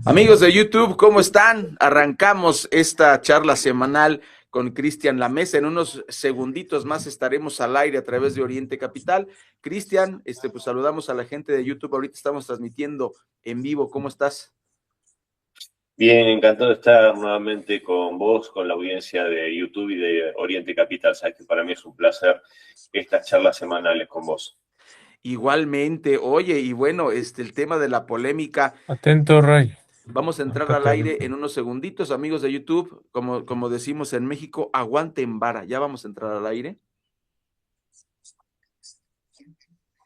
Amigos de YouTube, ¿cómo están? Arrancamos esta charla semanal con Cristian Lamesa. En unos segunditos más estaremos al aire a través de Oriente Capital. Cristian, pues saludamos a la gente de YouTube. Ahorita estamos transmitiendo en vivo. ¿Cómo estás? Bien, encantado de estar nuevamente con vos, con la audiencia de YouTube y de Oriente Capital. Sabes que para mí es un placer estas charlas semanales con vos. Igualmente, oye, y bueno, el tema de la polémica. Atento, Ray. Vamos a entrar Acá al te aire aviso. en unos segunditos, amigos de YouTube. Como decimos en México, aguanten vara. Ya vamos a entrar al aire.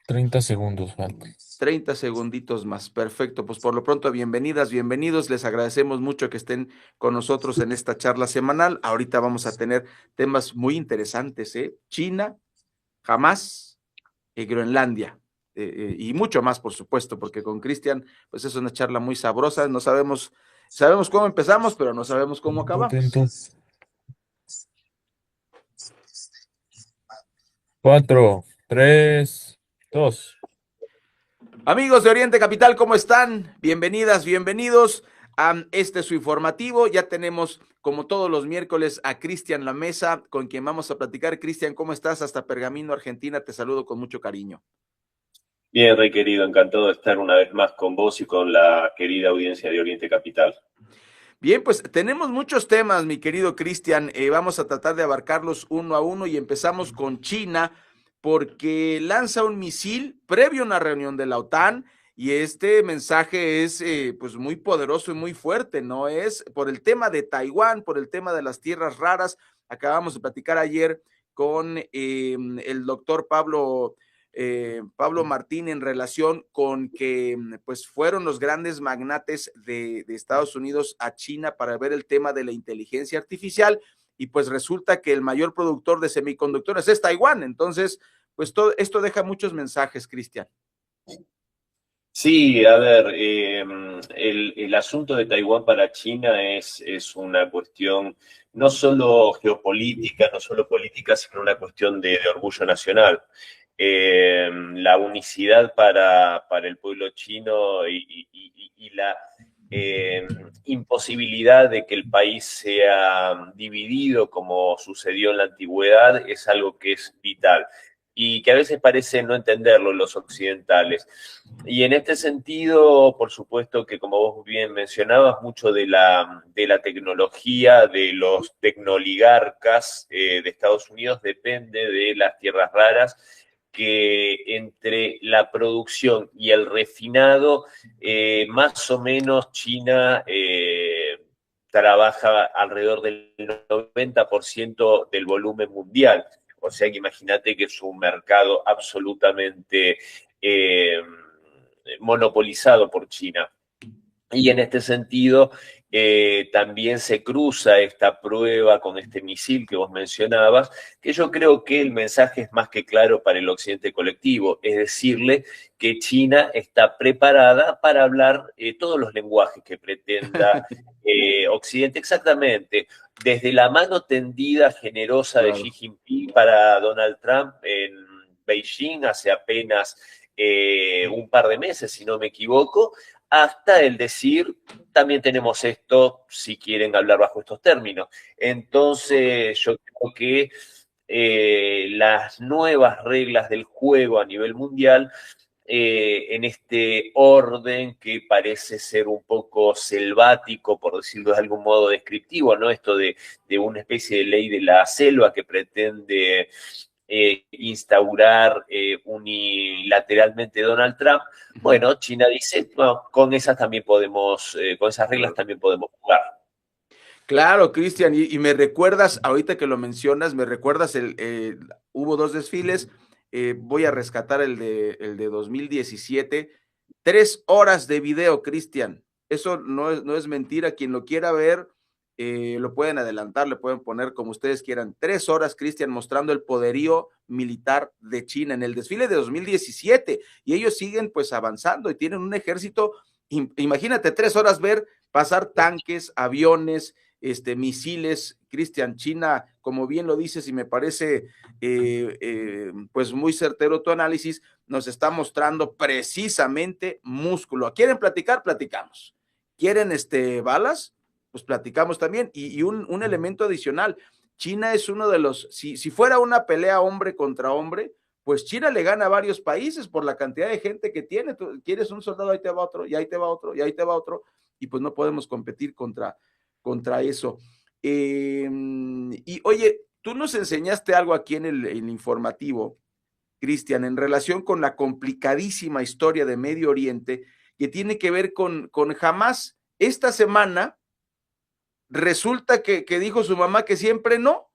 30 segundos falta. 30 segunditos más, perfecto. Pues por lo pronto, bienvenidas, bienvenidos. Les agradecemos mucho que estén con nosotros en esta charla semanal. Ahorita vamos a tener temas muy interesantes, ¿eh? China, Hamas, Groenlandia, y mucho más, por supuesto, porque con Cristian, pues es una charla muy sabrosa. No sabemos cómo empezamos, pero no sabemos cómo acabamos. Atento. 4, 3, 2. Amigos de Oriente Capital, ¿cómo están? Bienvenidas, bienvenidos a su informativo. Ya tenemos, como todos los miércoles, a Cristian Lamesa, con quien vamos a platicar. Cristian, ¿cómo estás? Hasta Pergamino, Argentina, te saludo con mucho cariño. Bien, Rey querido, encantado de estar una vez más con vos y con la querida audiencia de Oriente Capital. Bien, pues tenemos muchos temas, mi querido Cristian. Vamos a tratar de abarcarlos uno a uno y empezamos con China, porque lanza un misil previo a una reunión de la OTAN y este mensaje es pues muy poderoso y muy fuerte, ¿no? Es por el tema de Taiwán, por el tema de las tierras raras. Acabamos de platicar ayer con el doctor Pablo Martín en relación con que pues fueron los grandes magnates de Estados Unidos a China para ver el tema de la inteligencia artificial y pues resulta que el mayor productor de semiconductores es Taiwán. Entonces, pues todo esto deja muchos mensajes, Cristian. Sí, a ver, el asunto de Taiwán para China es una cuestión no solo geopolítica, no solo política, sino una cuestión de orgullo nacional. La unicidad para el pueblo chino y la eh, imposibilidad de que el país sea dividido como sucedió en la antigüedad es algo que es vital y que a veces parece no entenderlo los occidentales. Y en este sentido, por supuesto que como vos bien mencionabas, mucho de la tecnología, de los tecnoligarcas de Estados Unidos depende de las tierras raras, que entre la producción y el refinado, más o menos China trabaja alrededor del 90% del volumen mundial. O sea que imagínate que es un mercado absolutamente monopolizado por China. Y en este sentido, también se cruza esta prueba con este misil que vos mencionabas, que yo creo que el mensaje es más que claro para el occidente colectivo, es decirle que China está preparada para hablar todos los lenguajes que pretenda Occidente, exactamente, desde la mano tendida generosa de Claro. Xi Jinping para Donald Trump en Beijing hace apenas un par de meses, si no me equivoco, hasta el decir, también tenemos esto, si quieren hablar bajo estos términos. Entonces, yo creo que las nuevas reglas del juego a nivel mundial, en este orden que parece ser un poco selvático, por decirlo de algún modo descriptivo, ¿no? Esto de una especie de ley de la selva que pretende instaurar unilateralmente Donald Trump. Bueno, China dice, bueno, con esas también podemos, con esas reglas también podemos jugar. Claro, Cristian, y me recuerdas, ahorita que lo mencionas, me recuerdas hubo dos desfiles, voy a rescatar el de 2017, 3 horas de video, Cristian, eso no es mentira, quien lo quiera ver, lo pueden adelantar, le pueden poner como ustedes quieran, 3 horas, Cristian, mostrando el poderío militar de China en el desfile de 2017, y ellos siguen pues avanzando y tienen un ejército, imagínate, 3 horas ver pasar tanques, aviones, misiles. Cristian, China, como bien lo dices y me parece pues muy certero tu análisis, nos está mostrando precisamente músculo. ¿Quieren platicar? Platicamos. ¿Quieren balas? Pues platicamos también. Y un elemento adicional, China es uno de los, si fuera una pelea hombre contra hombre, pues China le gana a varios países por la cantidad de gente que tiene. Tú quieres un soldado, ahí te va otro, y ahí te va otro, y ahí te va otro, y pues no podemos competir contra eso. Y oye, tú nos enseñaste algo aquí en el informativo, Cristian, en relación con la complicadísima historia de Medio Oriente que tiene que ver con Hamas. Esta semana resulta que dijo su mamá que siempre no.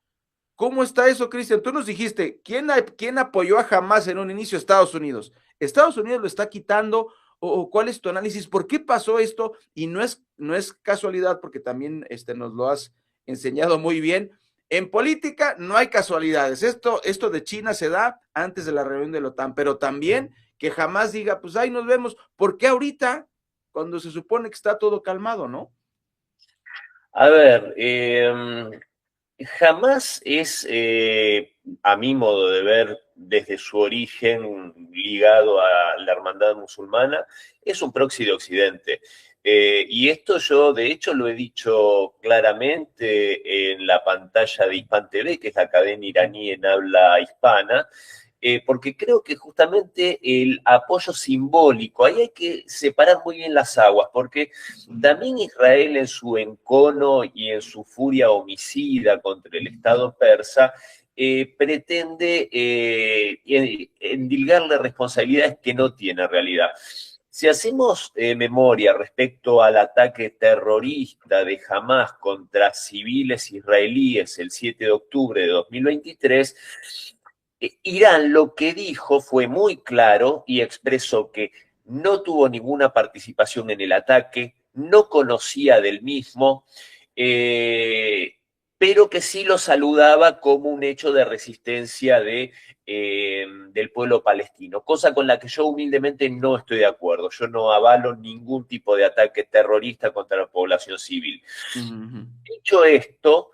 ¿Cómo está eso, Cristian? Tú nos dijiste, ¿quién apoyó a Hamas en un inicio? Estados Unidos. ¿Estados Unidos lo está quitando? ¿O cuál es tu análisis? ¿Por qué pasó esto? Y no es casualidad, porque también nos lo has enseñado muy bien. En política no hay casualidades. Esto de China se da antes de la reunión de la OTAN, pero también que jamás diga, pues ahí nos vemos. ¿Por qué ahorita? Cuando se supone que está todo calmado, ¿no? A ver, jamás es, a mi modo de ver, desde su origen ligado a la hermandad musulmana, es un proxy de Occidente. Y esto yo, de hecho, lo he dicho claramente en la pantalla de Hispan TV, que es la cadena iraní en habla hispana, porque creo que justamente el apoyo simbólico, ahí hay que separar muy bien las aguas, porque también Israel en su encono y en su furia homicida contra el Estado persa, pretende endilgarle responsabilidades que no tiene en realidad. Si hacemos memoria respecto al ataque terrorista de Hamas contra civiles israelíes el 7 de octubre de 2023, Irán lo que dijo fue muy claro y expresó que no tuvo ninguna participación en el ataque, no conocía del mismo, pero que sí lo saludaba como un hecho de resistencia del pueblo palestino, cosa con la que yo humildemente no estoy de acuerdo. Yo no avalo ningún tipo de ataque terrorista contra la población civil. Uh-huh. Dicho esto,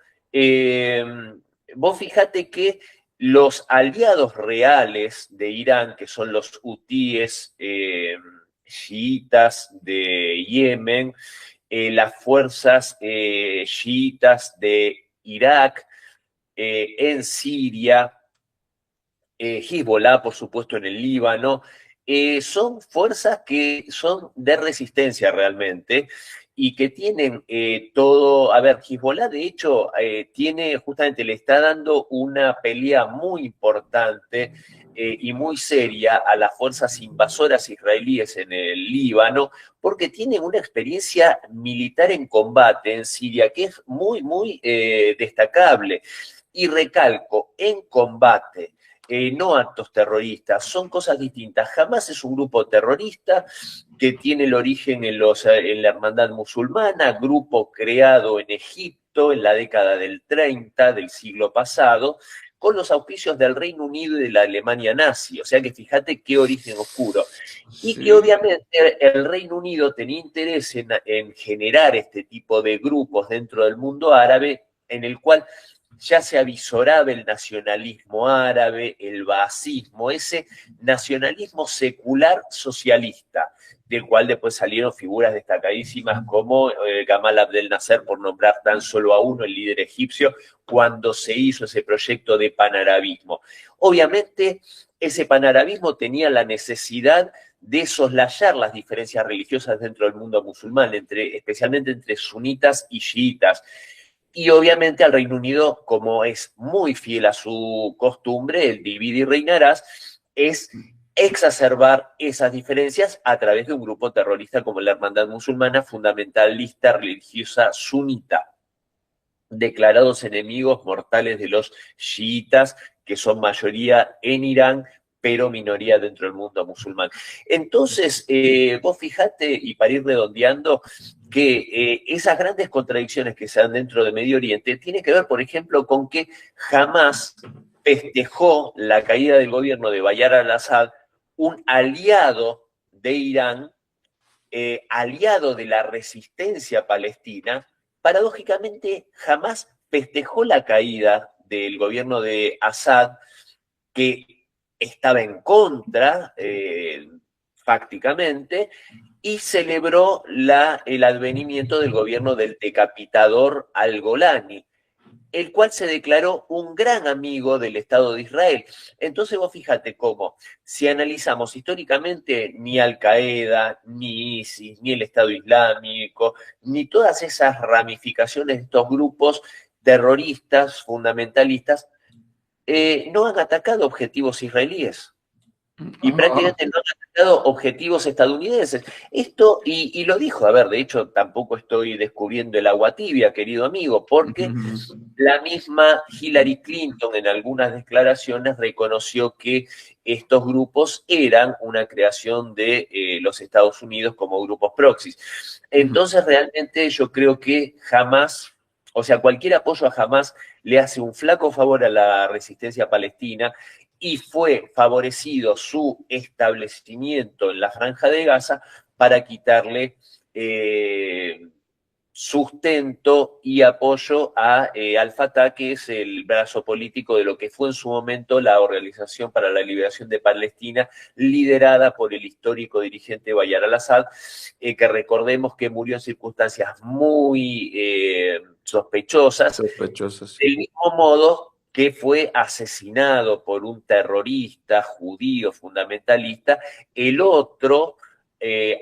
vos fíjate que los aliados reales de Irán, que son los hutíes chiitas de Yemen, las fuerzas chiitas de Irak, en Siria, Hezbollah, por supuesto, en el Líbano, son fuerzas que son de resistencia realmente y que tienen todo, a ver, Hezbollah de hecho justamente le está dando una pelea muy importante y muy seria a las fuerzas invasoras israelíes en el Líbano, porque tienen una experiencia militar en combate en Siria que es muy, muy destacable. Y recalco, en combate. No actos terroristas, son cosas distintas. Jamás es un grupo terrorista que tiene el origen en la hermandad musulmana, grupo creado en Egipto en la década del 30 del siglo pasado, con los auspicios del Reino Unido y de la Alemania nazi. O sea que fíjate qué origen oscuro. Y Sí. que obviamente el Reino Unido tenía interés en generar este tipo de grupos dentro del mundo árabe, en el cual ya se avisoraba el nacionalismo árabe, el baasismo, ese nacionalismo secular socialista, del cual después salieron figuras destacadísimas como Gamal Abdel Nasser, por nombrar tan solo a uno, el líder egipcio, cuando se hizo ese proyecto de panarabismo. Obviamente, ese panarabismo tenía la necesidad de soslayar las diferencias religiosas dentro del mundo musulmán, especialmente entre sunitas y chiitas. Y obviamente al Reino Unido, como es muy fiel a su costumbre, el divide y reinarás, es exacerbar esas diferencias a través de un grupo terrorista como la Hermandad Musulmana, fundamentalista religiosa sunita, declarados enemigos mortales de los chiitas, que son mayoría en Irán, pero minoría dentro del mundo musulmán. Entonces, vos fijate, y para ir redondeando, que esas grandes contradicciones que se dan dentro de Medio Oriente tienen que ver, por ejemplo, con que jamás festejó la caída del gobierno de Bayar al-Assad, un aliado de Irán, aliado de la resistencia palestina. Paradójicamente, jamás festejó la caída del gobierno de Assad, que estaba en contra, fácticamente, y celebró el advenimiento del gobierno del decapitador al-Golani, el cual se declaró un gran amigo del Estado de Israel. Entonces vos fíjate cómo, si analizamos históricamente, ni Al-Qaeda, ni ISIS, ni el Estado Islámico, ni todas esas ramificaciones de estos grupos terroristas, fundamentalistas, no han atacado objetivos israelíes. Y prácticamente no han atacado objetivos estadounidenses. Esto, y lo dijo, a ver, de hecho tampoco estoy descubriendo el agua tibia, querido amigo, porque la misma Hillary Clinton en algunas declaraciones reconoció que estos grupos eran una creación de los Estados Unidos como grupos proxies. Entonces realmente yo creo que jamás, o sea, cualquier apoyo a Hamás le hace un flaco favor a la resistencia palestina, y fue favorecido su establecimiento en la Franja de Gaza para quitarle sustento y apoyo a Al-Fatah, que es el brazo político de lo que fue en su momento la Organización para la Liberación de Palestina, liderada por el histórico dirigente Bayar al-Assad, que recordemos que murió en circunstancias muy sospechosas. Del mismo modo que fue asesinado por un terrorista judío fundamentalista, el otro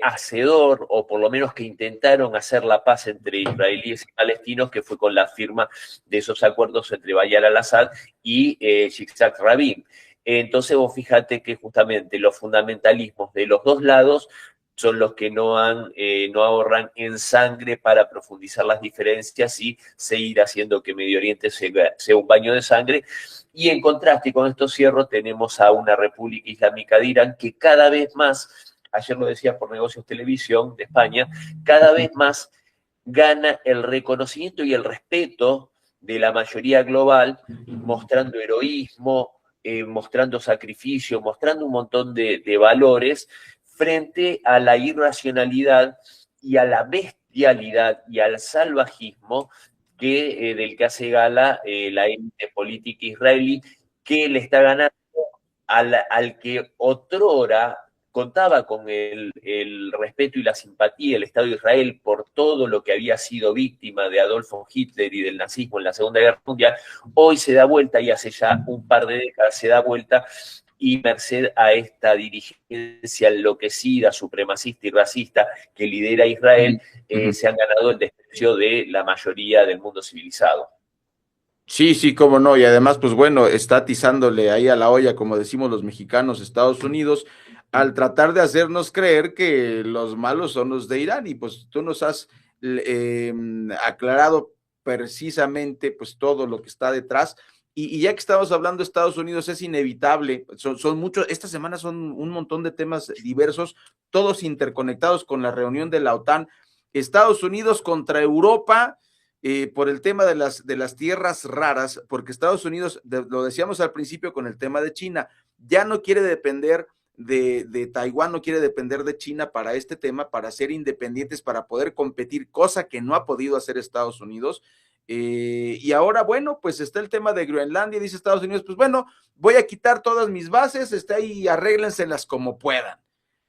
hacedor, o por lo menos que intentaron hacer la paz entre israelíes y palestinos, que fue con la firma de esos acuerdos entre Bayar al-Assad y Yitzhak Rabin. Entonces vos fíjate que justamente los fundamentalismos de los dos lados son los que no ahorran en sangre para profundizar las diferencias y seguir haciendo que Medio Oriente sea un baño de sangre. Y en contraste, con esto cierro, tenemos a una República Islámica de Irán que cada vez más, ayer lo decía por Negocios Televisión de España, cada vez más gana el reconocimiento y el respeto de la mayoría global, mostrando heroísmo, mostrando sacrificio, mostrando un montón de valores frente a la irracionalidad y a la bestialidad y al salvajismo del que hace gala la élite política israelí, que le está ganando al que otrora contaba con el respeto y la simpatía del Estado de Israel por todo lo que había sido víctima de Adolfo Hitler y del nazismo en la Segunda Guerra Mundial. Hoy se da vuelta, y hace ya un par de décadas se da vuelta, y merced a esta dirigencia enloquecida, supremacista y racista que lidera Israel, se han ganado el desprecio de la mayoría del mundo civilizado. Sí, sí, cómo no, y además, pues bueno, está atizándole ahí a la olla, como decimos los mexicanos, Estados Unidos, al tratar de hacernos creer que los malos son los de Irán, y pues tú nos has aclarado precisamente pues todo lo que está detrás. Y ya que estamos hablando de Estados Unidos, es inevitable, son muchos, esta semana son un montón de temas diversos, todos interconectados con la reunión de la OTAN, Estados Unidos contra Europa, por el tema de las tierras raras, porque Estados Unidos, lo decíamos al principio con el tema de China, ya no quiere depender de Taiwán, no quiere depender de China para este tema, para ser independientes, para poder competir, cosa que no ha podido hacer Estados Unidos. Y ahora, bueno, pues está el tema de Groenlandia, dice Estados Unidos, pues bueno, voy a quitar todas mis bases, está ahí, arréglenselas como puedan.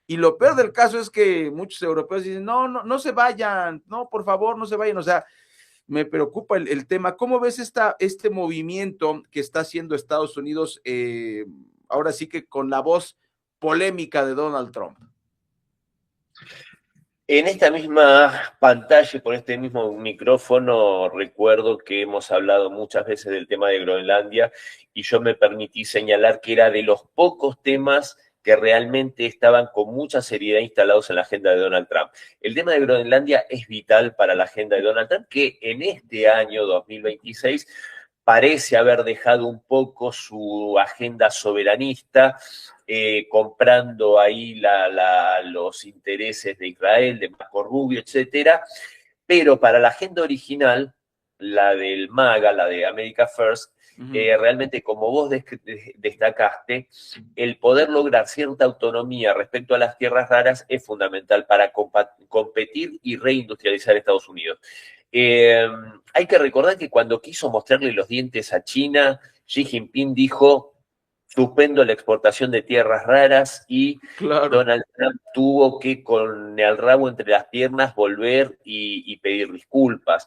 Y lo peor del caso es que muchos europeos dicen, no se vayan, no, por favor, no se vayan, o sea, me preocupa el tema. ¿Cómo ves este movimiento que está haciendo Estados Unidos, ahora sí que con la voz polémica de Donald Trump? En esta misma pantalla, por este mismo micrófono, recuerdo que hemos hablado muchas veces del tema de Groenlandia, y yo me permití señalar que era de los pocos temas que realmente estaban con mucha seriedad instalados en la agenda de Donald Trump. El tema de Groenlandia es vital para la agenda de Donald Trump, que en este año 2026 parece haber dejado un poco su agenda soberanista, comprando ahí los intereses de Israel, de Marco Rubio, etcétera, pero para la agenda original, la del MAGA, la de America First, realmente, como vos destacaste, el poder lograr cierta autonomía respecto a las tierras raras es fundamental para competir y reindustrializar Estados Unidos. Hay que recordar que cuando quiso mostrarle los dientes a China, Xi Jinping dijo: suspendo la exportación de tierras raras y Claro. Donald Trump tuvo que con el rabo entre las piernas volver y pedir disculpas,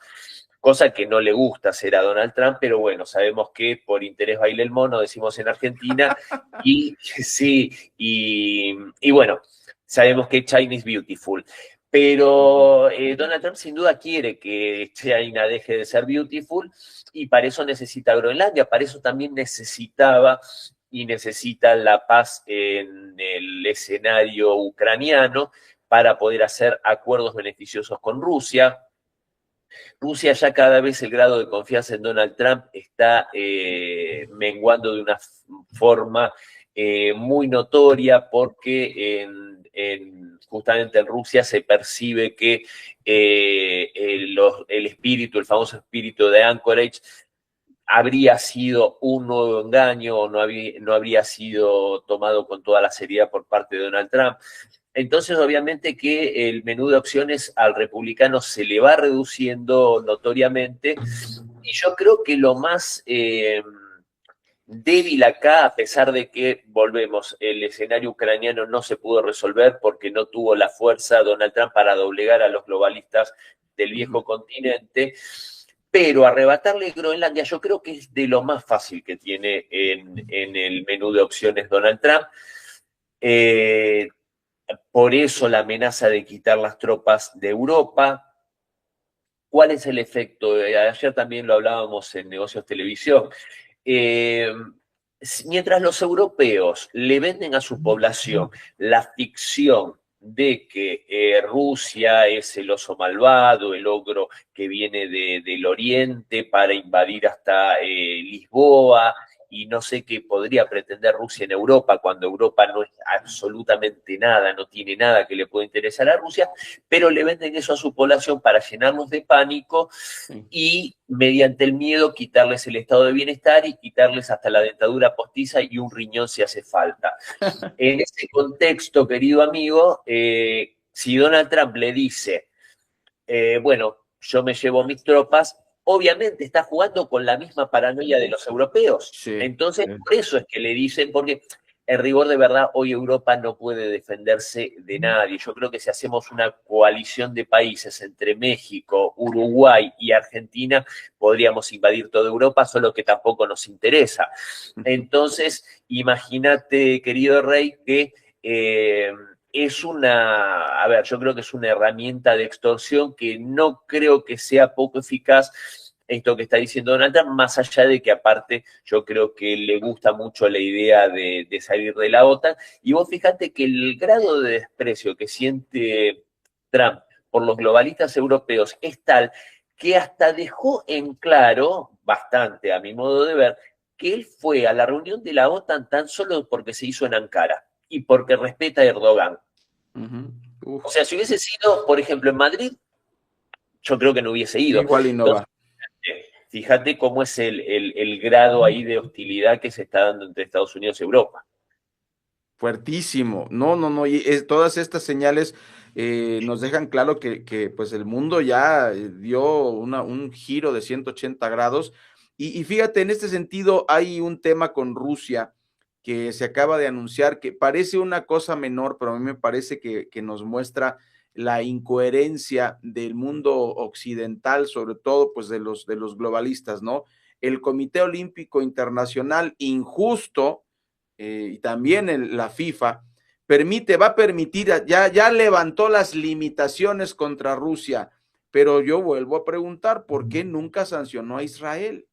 cosa que no le gusta hacer a Donald Trump, pero bueno, sabemos que por interés baila el mono, decimos en Argentina, y sí, y bueno, sabemos que China is beautiful. Pero Donald Trump sin duda quiere que China deje de ser beautiful y para eso necesita Groenlandia, para eso también necesitaba y necesita la paz en el escenario ucraniano para poder hacer acuerdos beneficiosos con Rusia. Rusia ya cada vez el grado de confianza en Donald Trump está menguando de una forma muy notoria porque justamente en Rusia se percibe que el espíritu, el famoso espíritu de Anchorage, habría sido un nuevo engaño o no habría sido tomado con toda la seriedad por parte de Donald Trump. Entonces, obviamente que el menú de opciones al republicano se le va reduciendo notoriamente y yo creo que lo más débil acá, a pesar de que, volvemos, el escenario ucraniano no se pudo resolver porque no tuvo la fuerza Donald Trump para doblegar a los globalistas del viejo continente, pero arrebatarle Groenlandia yo creo que es de lo más fácil que tiene en el menú de opciones Donald Trump. Por eso la amenaza de quitar las tropas de Europa. ¿Cuál es el efecto? Ayer también lo hablábamos en Negocios Televisión. Mientras los europeos le venden a su población la ficción de que Rusia es el oso malvado, el ogro que viene del oriente para invadir hasta Lisboa, y no sé qué podría pretender Rusia en Europa, cuando Europa no es absolutamente nada, no tiene nada que le pueda interesar a Rusia, pero le venden eso a su población para llenarlos de pánico y mediante el miedo quitarles el estado de bienestar y quitarles hasta la dentadura postiza y un riñón si hace falta. En ese contexto, querido amigo, si Donald Trump le dice, bueno, yo me llevo mis tropas, obviamente está jugando con la misma paranoia de los europeos. Sí. Entonces, por eso es que le dicen, porque en rigor de verdad, hoy Europa no puede defenderse de nadie. Yo creo que si hacemos una coalición de países entre México, Uruguay y Argentina, podríamos invadir toda Europa, solo que tampoco nos interesa. Entonces, imagínate, querido Rey, que es una, a ver, yo creo que es una herramienta de extorsión que no creo que sea poco eficaz esto que está diciendo Donald Trump, más allá de que aparte yo creo que le gusta mucho la idea de salir de la OTAN. Y vos fíjate que el grado de desprecio que siente Trump por los globalistas europeos es tal que hasta dejó en claro, bastante a mi modo de ver, que él fue a la reunión de la OTAN tan solo porque se hizo en Ankara y porque respeta a Erdogan. O sea, si hubiese sido, por ejemplo, en Madrid, yo creo que no hubiese ido. Igual y no va. Fíjate cómo es el grado ahí de hostilidad que se está dando entre Estados Unidos y Europa. Fuertísimo. No. Y todas estas señales nos dejan claro que pues el mundo ya dio un giro de 180 grados. Y fíjate, en este sentido hay un tema con Rusia que se acaba de anunciar, que parece una cosa menor, pero a mí me parece que nos muestra la incoherencia del mundo occidental, sobre todo pues de los globalistas, ¿no? El Comité Olímpico Internacional, injusto, y también la FIFA, va a permitir, ya levantó las limitaciones contra Rusia, pero yo vuelvo a preguntar, ¿por qué nunca sancionó a Israel?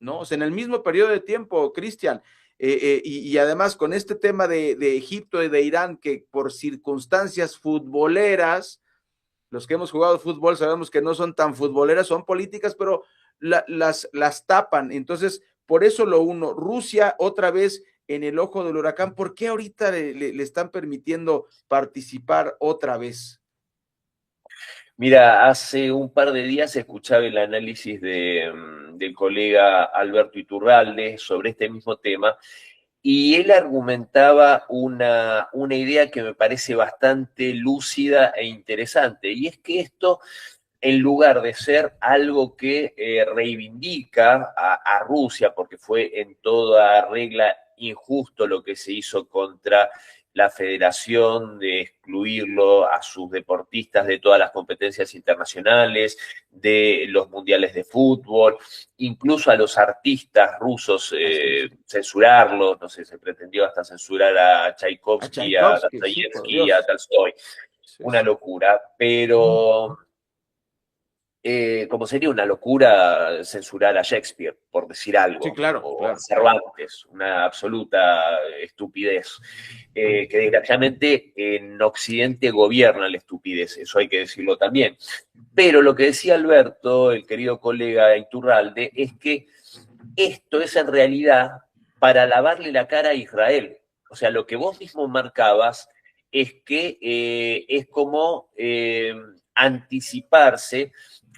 ¿No? O sea, en el mismo periodo de tiempo, Cristian, y además con este tema de Egipto y de Irán, que por circunstancias futboleras, los que hemos jugado fútbol sabemos que no son tan futboleras, son políticas, pero las tapan. Entonces, por eso lo uno, Rusia otra vez en el ojo del huracán. ¿Por qué ahorita le están permitiendo participar otra vez? Mira, hace un par de días escuchaba el análisis del colega Alberto Iturralde sobre este mismo tema y él argumentaba una idea que me parece bastante lúcida e interesante, y es que esto, en lugar de ser algo que reivindica a Rusia, porque fue en toda regla injusto lo que se hizo contra la federación de excluirlo a sus deportistas de todas las competencias internacionales, de los mundiales de fútbol, incluso a los artistas rusos censurarlos, no sé, se pretendió hasta censurar a Tchaikovsky, a Sí, por Dostoyevsky, a Dios. Tolstoy. Una locura, pero como sería una locura censurar a Shakespeare, por decir Sí, algo, claro, o a claro. Cervantes, una absoluta estupidez, que desgraciadamente en Occidente gobierna la estupidez, eso hay que decirlo también. Pero lo que decía Alberto, el querido colega Iturralde, es que esto es en realidad para lavarle la cara a Israel. O sea, lo que vos mismo marcabas es que es como anticiparse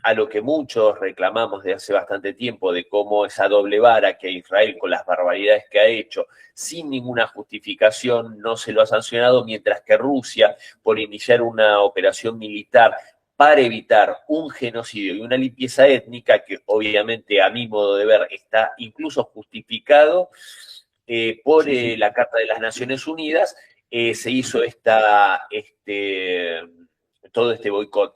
a lo que muchos reclamamos de hace bastante tiempo, de cómo esa doble vara que Israel, con las barbaridades que ha hecho, sin ninguna justificación, no se lo ha sancionado, mientras que Rusia, por iniciar una operación militar para evitar un genocidio y una limpieza étnica, que obviamente a mi modo de ver está incluso justificado por la Carta de las Naciones Unidas, se hizo todo este boicot.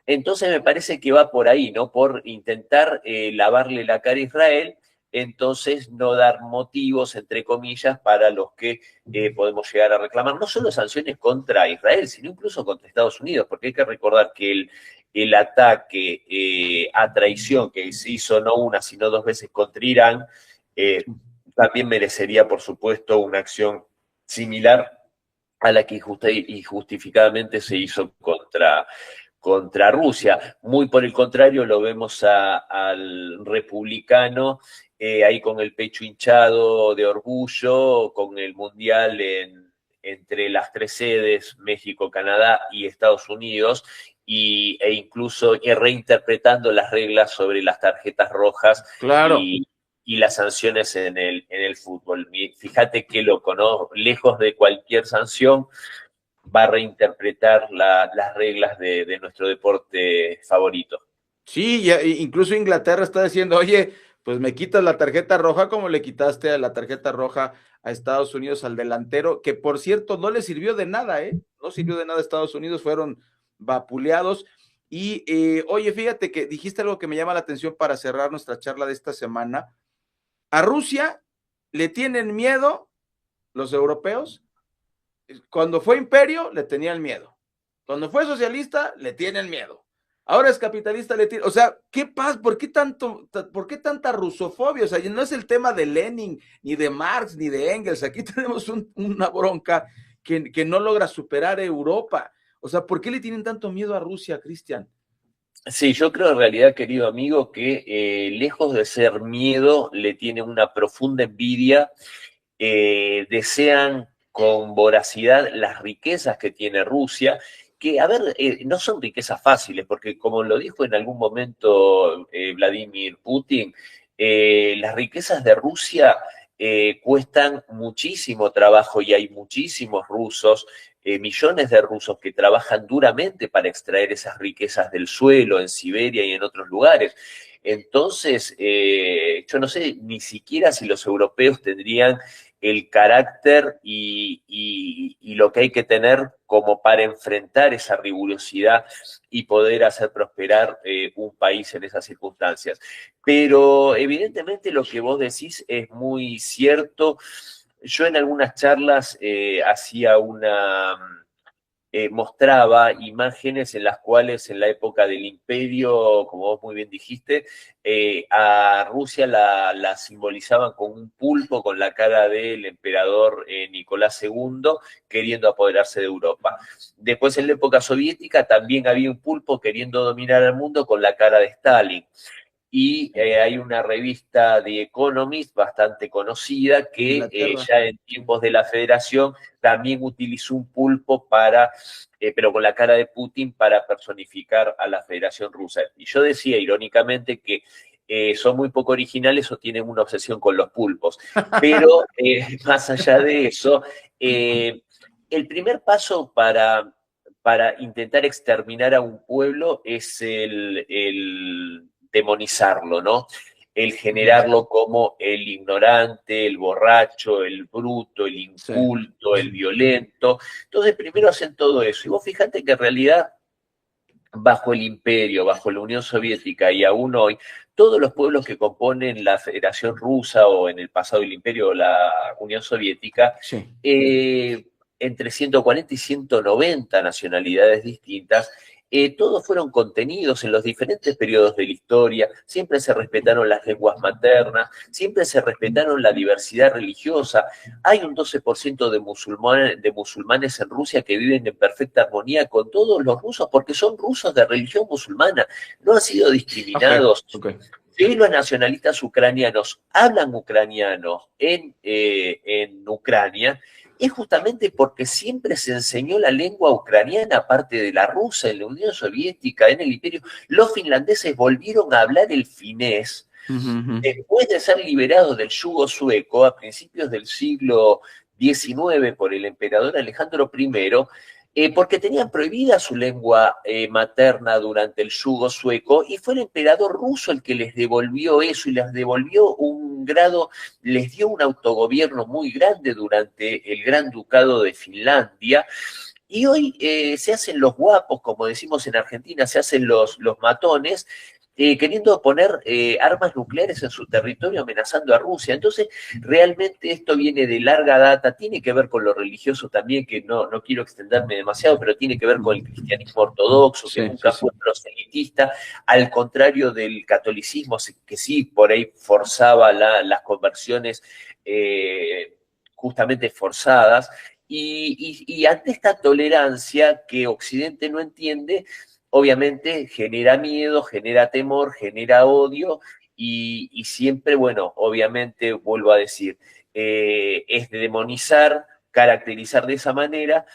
Entonces me parece que va por ahí, ¿no? Por intentar lavarle la cara a Israel, entonces no dar motivos, entre comillas, para los que podemos llegar a reclamar no solo sanciones contra Israel, sino incluso contra Estados Unidos, porque hay que recordar que el ataque a traición que se hizo no una, sino dos veces contra Irán, también merecería, por supuesto, una acción similar a la que injustificadamente se hizo contra Rusia. Muy por el contrario, lo vemos al republicano ahí con el pecho hinchado de orgullo, con el mundial entre las tres sedes, México, Canadá y Estados Unidos, e incluso reinterpretando las reglas sobre las tarjetas rojas Claro. y las sanciones en el fútbol. Fíjate qué loco, ¿no? Lejos de cualquier sanción, va a reinterpretar las reglas de nuestro deporte favorito. Sí, ya, incluso Inglaterra está diciendo, oye, pues me quitas la tarjeta roja como le quitaste la tarjeta roja a Estados Unidos al delantero, que por cierto no le sirvió de nada, ¿eh? No sirvió de nada a Estados Unidos, fueron vapuleados. Y oye, fíjate que dijiste algo que me llama la atención para cerrar nuestra charla de esta semana. A Rusia le tienen miedo los europeos. Cuando fue imperio, le tenían miedo. Cuando fue socialista, le tienen miedo. Ahora es capitalista, le tiene, o sea, ¿qué pasa? ¿Por qué tanta rusofobia? O sea, no es el tema de Lenin, ni de Marx, ni de Engels. Aquí tenemos una bronca que no logra superar Europa. O sea, ¿por qué le tienen tanto miedo a Rusia, Cristian? Sí, yo creo en realidad, querido amigo, que lejos de ser miedo, le tiene una profunda envidia, desean con voracidad las riquezas que tiene Rusia, que, a ver, no son riquezas fáciles, porque como lo dijo en algún momento Vladimir Putin, las riquezas de Rusia cuestan muchísimo trabajo y hay muchísimos rusos, millones de rusos que trabajan duramente para extraer esas riquezas del suelo en Siberia y en otros lugares. Entonces, yo no sé ni siquiera si los europeos tendrían el carácter y lo que hay que tener como para enfrentar esa rigurosidad y poder hacer prosperar un país en esas circunstancias. Pero evidentemente lo que vos decís es muy cierto. Yo en algunas charlas hacía mostraba imágenes en las cuales en la época del imperio, como vos muy bien dijiste, a Rusia la simbolizaban con un pulpo con la cara del emperador Nicolás II queriendo apoderarse de Europa. Después en la época soviética también había un pulpo queriendo dominar el mundo con la cara de Stalin. Y hay una revista de Economist bastante conocida que ya en tiempos de la Federación también utilizó un pulpo pero con la cara de Putin para personificar a la Federación Rusa. Y yo decía irónicamente que son muy poco originales o tienen una obsesión con los pulpos. Pero más allá de eso, el primer paso para intentar exterminar a un pueblo es el demonizarlo, ¿no? el generarlo como el ignorante, el borracho, el bruto, el inculto, el violento. Entonces, primero hacen todo eso. Y vos fíjate que en realidad, bajo el imperio, bajo la Unión Soviética y aún hoy, todos los pueblos que componen la Federación Rusa o en el pasado el imperio o la Unión Soviética, Sí. Entre 140 y 190 nacionalidades distintas, todos fueron contenidos en los diferentes periodos de la historia, siempre se respetaron las lenguas maternas, siempre se respetaron la diversidad religiosa. Hay un 12% de musulmanes en Rusia que viven en perfecta armonía con todos los rusos porque son rusos de religión musulmana, no han sido discriminados. Okay. Si hoy los nacionalistas ucranianos hablan ucraniano en Ucrania, es justamente porque siempre se enseñó la lengua ucraniana, aparte de la rusa, en la Unión Soviética, en el Imperio. Los finlandeses volvieron a hablar el finés después de ser liberados del yugo sueco a principios del siglo XIX por el emperador Alejandro I, porque tenían prohibida su lengua materna durante el yugo sueco, y fue el emperador ruso el que les devolvió eso y les devolvió un grado, les dio un autogobierno muy grande durante el Gran Ducado de Finlandia. Y hoy se hacen los guapos, como decimos en Argentina, se hacen los matones, queriendo poner armas nucleares en su territorio, amenazando a Rusia. Entonces, realmente esto viene de larga data, tiene que ver con lo religioso también, que no quiero extenderme demasiado, pero tiene que ver con el cristianismo ortodoxo, que nunca fue proselitista, al contrario del catolicismo, que sí, por ahí forzaba las conversiones justamente forzadas. Y ante esta tolerancia que Occidente no entiende, obviamente genera miedo, genera temor, genera odio y siempre, bueno, obviamente, vuelvo a decir, es de demonizar, caracterizar de esa manera,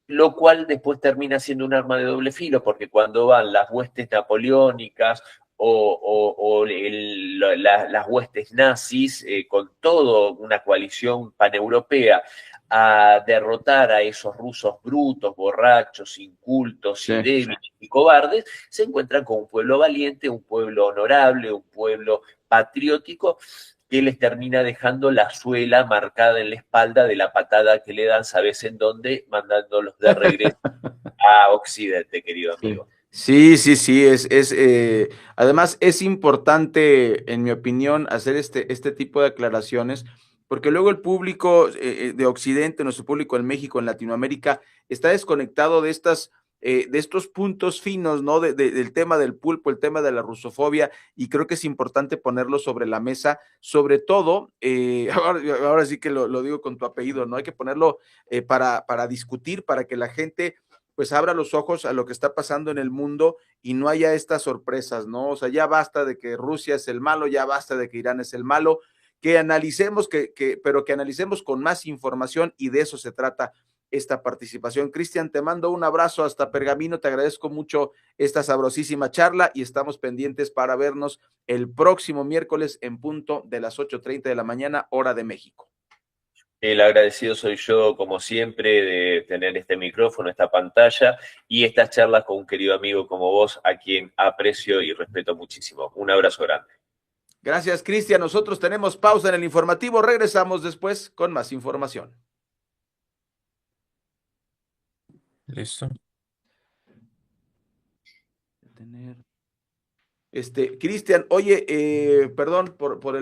lo cual después termina siendo un arma de doble filo, porque cuando van las huestes napoleónicas las huestes nazis, con toda una coalición paneuropea, a derrotar a esos rusos brutos, borrachos, incultos y débiles y cobardes, se encuentran con un pueblo valiente, un pueblo honorable, un pueblo patriótico, que les termina dejando la suela marcada en la espalda de la patada que le dan, ¿sabes en dónde? Mandándolos de regreso a Occidente, querido amigo. Sí, además es importante, en mi opinión, hacer este tipo de aclaraciones, porque luego el público de Occidente, nuestro público en México, en Latinoamérica, está desconectado de estos puntos finos, ¿no? Del tema del pulpo, el tema de la rusofobia, y creo que es importante ponerlo sobre la mesa, sobre todo, ahora sí que lo digo con tu apellido, ¿no? Hay que ponerlo para discutir, para que la gente pues abra los ojos a lo que está pasando en el mundo y no haya estas sorpresas, ¿no? O sea, ya basta de que Rusia es el malo, ya basta de que Irán es el malo, que analicemos, pero que analicemos con más información, y de eso se trata esta participación. Cristian, te mando un abrazo hasta Pergamino, te agradezco mucho esta sabrosísima charla y estamos pendientes para vernos el próximo miércoles en punto de las 8:30 de la mañana, hora de México. El agradecido soy yo, como siempre, de tener este micrófono, esta pantalla y estas charlas con un querido amigo como vos, a quien aprecio y respeto muchísimo. Un abrazo grande. Gracias, Cristian. Nosotros tenemos pausa en el informativo. Regresamos después con más información. Listo. Cristian, oye, perdón por